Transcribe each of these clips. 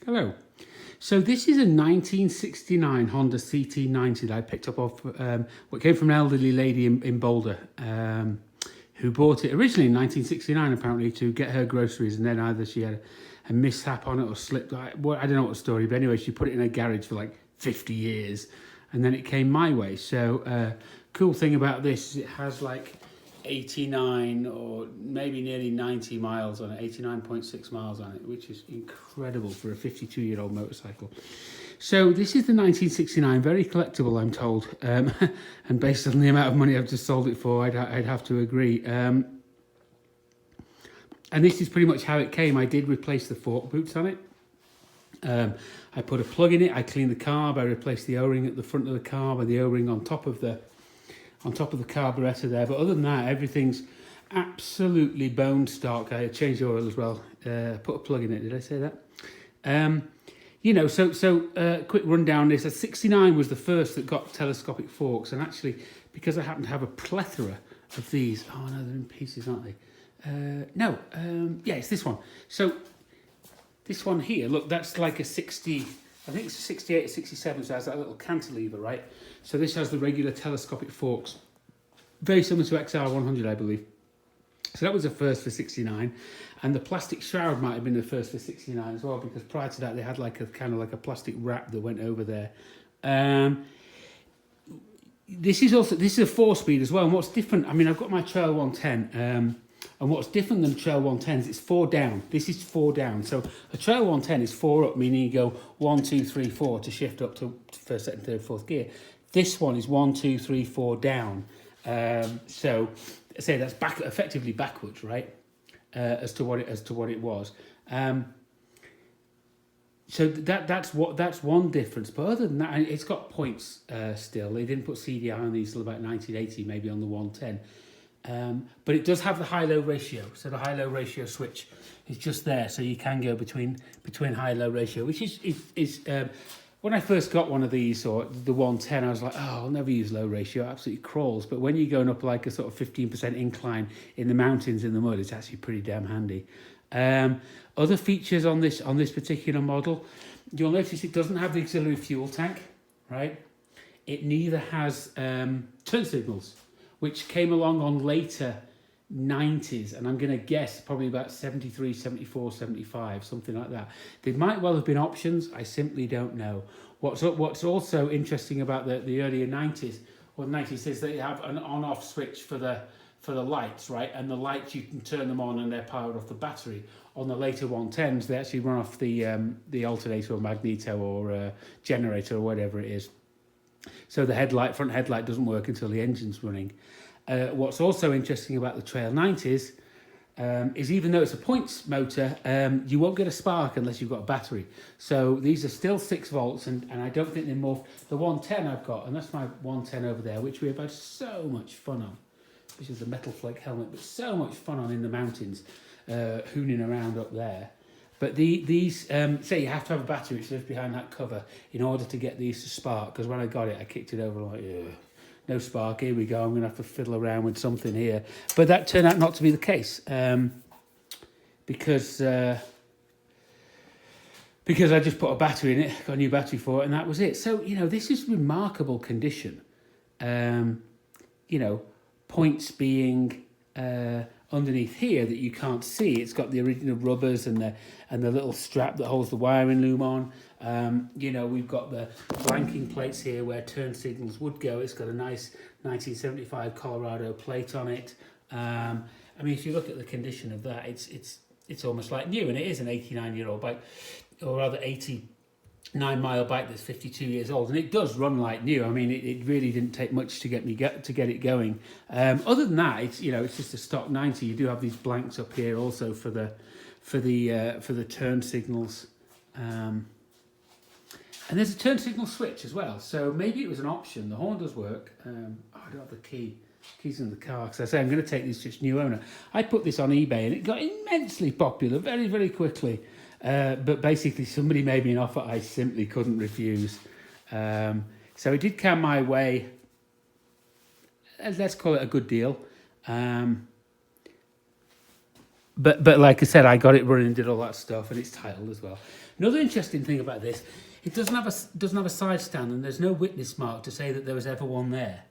Hello. So this is a 1969 Honda CT90 that I picked up off what came from an elderly lady in Boulder who bought it originally in 1969 apparently to get her groceries, and then either she had a mishap on it or slipped. I don't know what the story, but anyway, she put it in her garage for like 50 years and then it came my way. So cool thing about this is it has like 89 or maybe nearly 90 miles on it, 89.6 miles on it, which is incredible for a 52-year-old motorcycle. So this is the 1969, very collectible, I'm told, and based on the amount of money I've just sold it for, I'd have to agree. And this is pretty much how it came. I did replace the fork boots on it. I put a plug in it, I cleaned the carb, I replaced the O-ring at the front of the carb and the O-ring on top of the carburetor there. But other than that, everything's absolutely bone stock. I changed the oil as well, put a plug in it. Did I say that? Quick rundown. This, a 69 was the first that got telescopic forks, and actually, because I happen to have a plethora of these, oh no, they're in pieces, aren't they? Yeah, it's this one. So this one here, look, that's like a 60, I think it's a 68 or 67, so it has that little cantilever, right? So this has the regular telescopic forks, very similar to XR100, I believe. So that was the first for 69, and the plastic shroud might have been the first for 69 as well, because prior to that they had like a kind of like a plastic wrap that went over there. This is a 4-speed as well, and what's different, I mean, I've got my Trail 110, and what's different than Trail 110s, it's 4 down. This is 4 down. So a Trail 110 is 4 up, meaning you go 1, 2, 3, 4 to shift up to first, second, third, fourth gear. This one is 1, 2, 3, 4 down. So say that's effectively backwards, right? As to what it was. So that's one difference. But other than that, it's got points still. They didn't put CDI on these till about 1980, maybe on the 110. But it does have the high-low ratio. So the high-low ratio switch is just there, so you can go between high-low ratio, which is when I first got one of these, or the 110, I was like, oh, I'll never use low ratio, it absolutely crawls. But when you're going up like a sort of 15% incline in the mountains in the mud, it's actually pretty damn handy. Other features on this particular model, you'll notice it doesn't have the auxiliary fuel tank, right? It neither has turn signals, which came along on later 90s, and I'm going to guess probably about 73, 74, 75, something like that. They might well have been options, I simply don't know. What's also interesting about the earlier 90s, or 90s, is that you have an on-off switch for the lights, right? And the lights, you can turn them on and they're powered off the battery. On the later 110s, they actually run off the alternator or magneto or generator or whatever it is. So the front headlight doesn't work until the engine's running. What's also interesting about the Trail 90s is even though it's a points motor, you won't get a spark unless you've got a battery. So these are still 6 volts, and I don't think they're more. The 110 I've got, and that's my 110 over there, which we've had so much fun on, which is the metal flake helmet, but so much fun on in the mountains, hooning around up there. But these say you have to have a battery which lives behind that cover in order to get these to spark, because when I got it, I kicked it over like, ugh. No spark, here we go, I'm going to have to fiddle around with something here. But that turned out not to be the case, because I just put a battery in it, got a new battery for it, and that was it. So, this is remarkable condition. Points being underneath here that you can't see. It's got the original rubbers and the little strap that holds the wiring loom on. We've got the blanking plates here where turn signals would go. It's got a nice 1975 Colorado plate on it. If you look at the condition of that, it's almost like new, and it is an 89-year-old bike, or rather 89-mile bike that's 52 years old, and it does run like new. I mean, it really didn't take much to get it going. Other than that, it's just a stock 90. You do have these blanks up here also for the turn signals. And there's a turn signal switch as well, so maybe it was an option. The horn does work. I don't have the keys in the car, because I say I'm going to take this to its new owner. I put this on eBay and it got immensely popular very, very quickly. But basically somebody made me an offer I simply couldn't refuse. So it did come my way. Let's call it a good deal. but like I said, I got it running and did all that stuff, and it's titled as well. Another interesting thing about this, it doesn't have a side stand, and there's no witness mark to say that there was ever one there.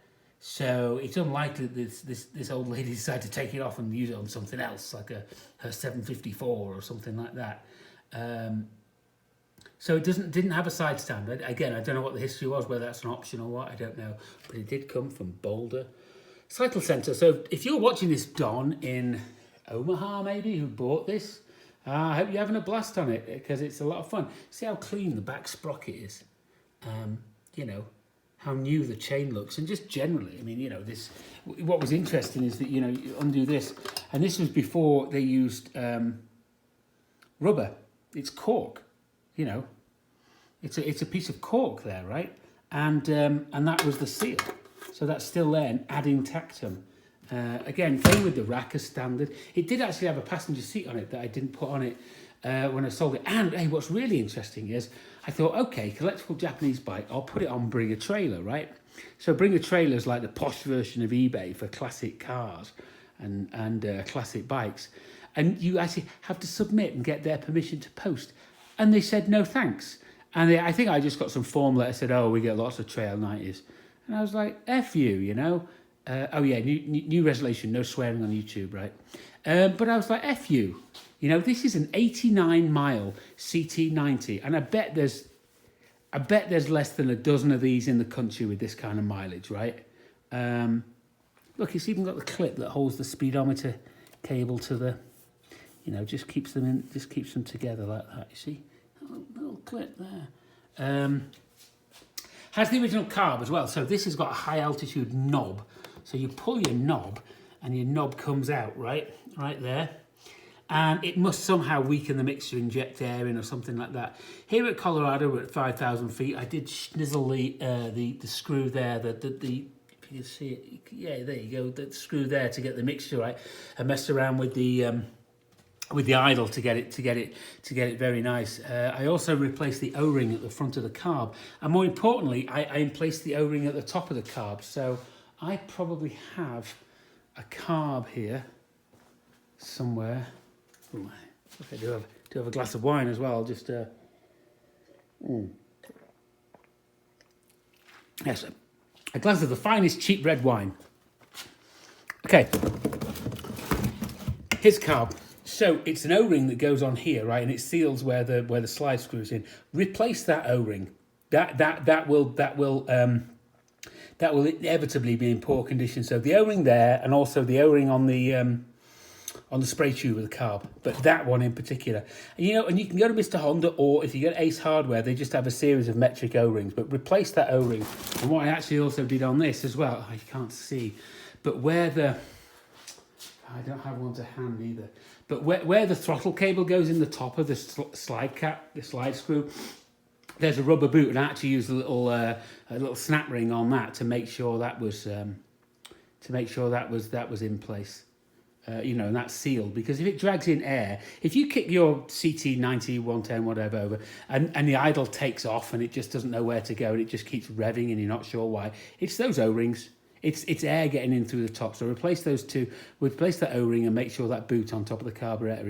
So it's unlikely that this old lady decided to take it off and use it on something else, like her 754 or something like that. So it didn't have a side stand. Again, I don't know what the history was, whether that's an option or what, I don't know. But it did come from Boulder Cycle Centre. So if you're watching this, Don, in Omaha maybe, who bought this, I hope you're having a blast on it, because it's a lot of fun. See how clean the back sprocket is. You know, how new the chain looks, and just generally, I mean, you know, this. What was interesting is that, you know, you undo this, and this was before they used rubber. It's cork, you know. It's a piece of cork there, right? And that was the seal, so that's still there and adding tactum. Again, came with the rack as standard. It did actually have a passenger seat on it that I didn't put on it when I sold it. And hey, what's really interesting is I thought, okay, collectible Japanese bike, I'll put it on Bring a Trailer, right? So Bring a Trailer is like the posh version of eBay for classic cars and classic bikes. And you actually have to submit and get their permission to post. And they said, no thanks. And I think I just got some form letter that said, oh, we get lots of trail 90s. And I was like, F you, you know. Oh yeah, new resolution, no swearing on YouTube, right? But I was like, F you. You know, this is an 89-mile CT90, and I bet there's less than a dozen of these in the country with this kind of mileage, right? Look, it's even got the clip that holds the speedometer cable to the, you know, just keeps them together like that. You see, little clip there. Has the original carb as well. So this has got a high altitude knob. So you pull your knob, and your knob comes out right there. And it must somehow weaken the mixture, inject air in or something like that. Here at Colorado, we're at 5,000 feet. I did schnizzle the screw there, if you can see it, yeah, there you go, the screw there to get the mixture right, and messed around with the idle to get it very nice. I also replaced the O-ring at the front of the carb, and more importantly, I placed the O-ring at the top of the carb. So I probably have a carb here somewhere. Ooh, I do have a glass of wine as well. I'll just yes, a glass of the finest cheap red wine. Okay, here's carb. So it's an O-ring that goes on here, right, and it seals where the slide screws in. Replace that O-ring. That will inevitably be in poor condition. So the O-ring there, and also the O-ring on the spray tube of the carb, but that one in particular. And, you know, and you can go to Mr. Honda, or if you get Ace Hardware, they just have a series of metric O-rings. But replace that O-ring. And what I actually also did on this as well, I can't see, but where I don't have one to hand either. But where the throttle cable goes in the top of the slide cap, the slide screw, there's a rubber boot, and I actually used a little snap ring on that to make sure that was in place. You know, and that's sealed, because if it drags in air, if you kick your CT90 110 whatever over, and the idle takes off and it just doesn't know where to go and it just keeps revving and you're not sure why, it's those O-rings. It's air getting in through the top. So replace those two, replace that O-ring and make sure that boot on top of the carburetor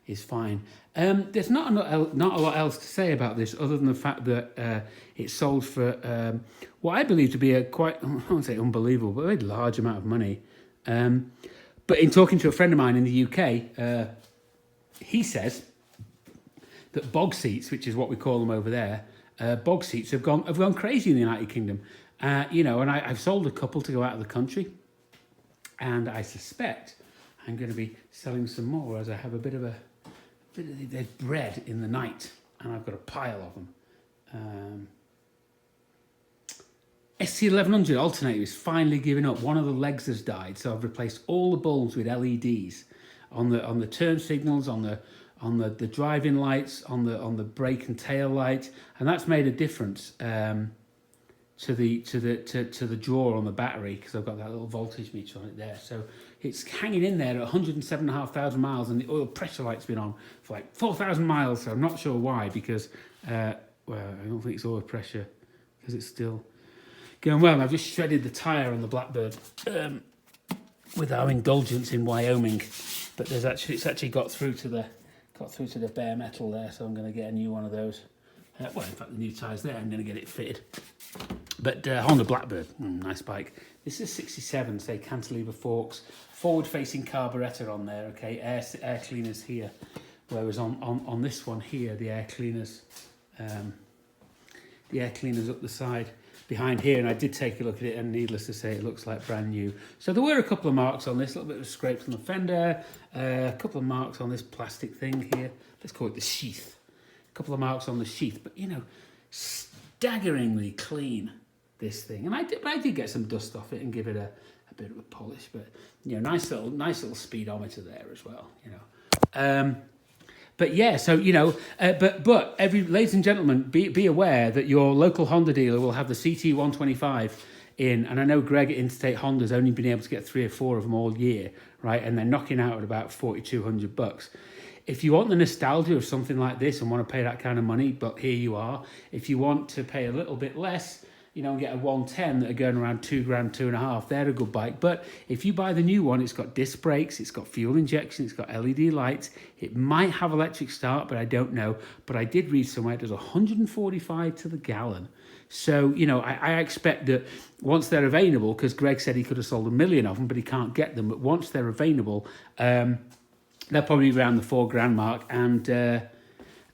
is fine. There's not a lot else to say about this other than the fact that it sold for what I believe to be a quite, I won't say unbelievable, but a very large amount of money. But in talking to a friend of mine in the UK, he says that bog seats, which is what we call them over there, bog seats have gone crazy in the United Kingdom. You know, and I've sold a couple to go out of the country, and I suspect I'm going to be selling some more as I have a bit of they're bred in the night, and I've got a pile of them. ST1100 alternator is finally giving up. One of the legs has died, so I've replaced all the bulbs with LEDs on the turn signals, on the driving lights, on the brake and tail light, and that's made a difference to the drawer on the battery, because I've got that little voltage meter on it there. So it's hanging in there at 107,500 miles, and the oil pressure light's been on for like 4,000 miles. So I'm not sure why, because well, I don't think it's oil pressure, because it's still going well. And I've just shredded the tyre on the Blackbird. with our indulgence in Wyoming. But there's actually, it's actually got through to the bare metal there, so I'm going to get a new one of those. Well, in fact, the new tyres there, I'm going to get it fitted. But Honda Blackbird, nice bike. This is 67, say cantilever forks, forward-facing carburettor on there, okay, air cleaners here. Whereas on this one here, the air cleaners up the side behind here, and I did take a look at it, and needless to say, it looks like brand new. So there were a couple of marks on this, a little bit of scrapes on the fender, a couple of marks on this plastic thing here. Let's call it the sheath. A couple of marks on the sheath, but you know, staggeringly clean, this thing. And I did get some dust off it and give it a bit of a polish, but you know, nice little speedometer there as well, you know. But yeah, so you know, but ladies and gentlemen, be aware that your local Honda dealer will have the CT125 in, and I know Greg at Interstate Honda's only been able to get 3 or 4 of them all year, right? And they're knocking out at about $4,200. If you want the nostalgia of something like this and want to pay that kind of money, but here you are. If you want to pay a little bit less, you know, and get a 110 that are going around $2,000, $2,500, they're a good bike. But if you buy the new one, it's got disc brakes, it's got fuel injection, it's got LED lights. It might have electric start, but I don't know. But I did read somewhere it does 145 to the gallon. So, you know, I expect that once they're available, because Greg said he could have sold 1 million of them, but he can't get them. But once they're available, they're probably around the $4,000 mark,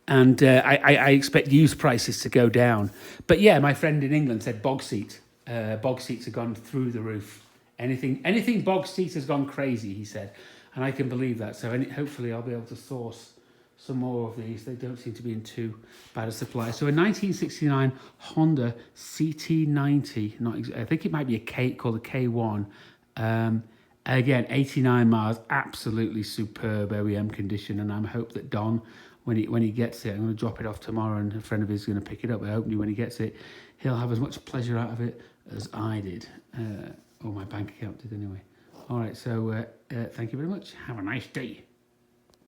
and I expect used prices to go down. But yeah, my friend in England said bog seats have gone through the roof. Anything bog seats has gone crazy, he said, and I can believe that. So hopefully I'll be able to source some more of these. They don't seem to be in too bad a supply. So a 1969 Honda CT90, I think it might be called a K1. Again, 89 miles, absolutely superb OEM condition, and I hope that Don, when he gets it, I'm going to drop it off tomorrow, and a friend of his is going to pick it up. I hope when he gets it, he'll have as much pleasure out of it as I did, or my bank account did anyway. All right, so thank you very much. Have a nice day.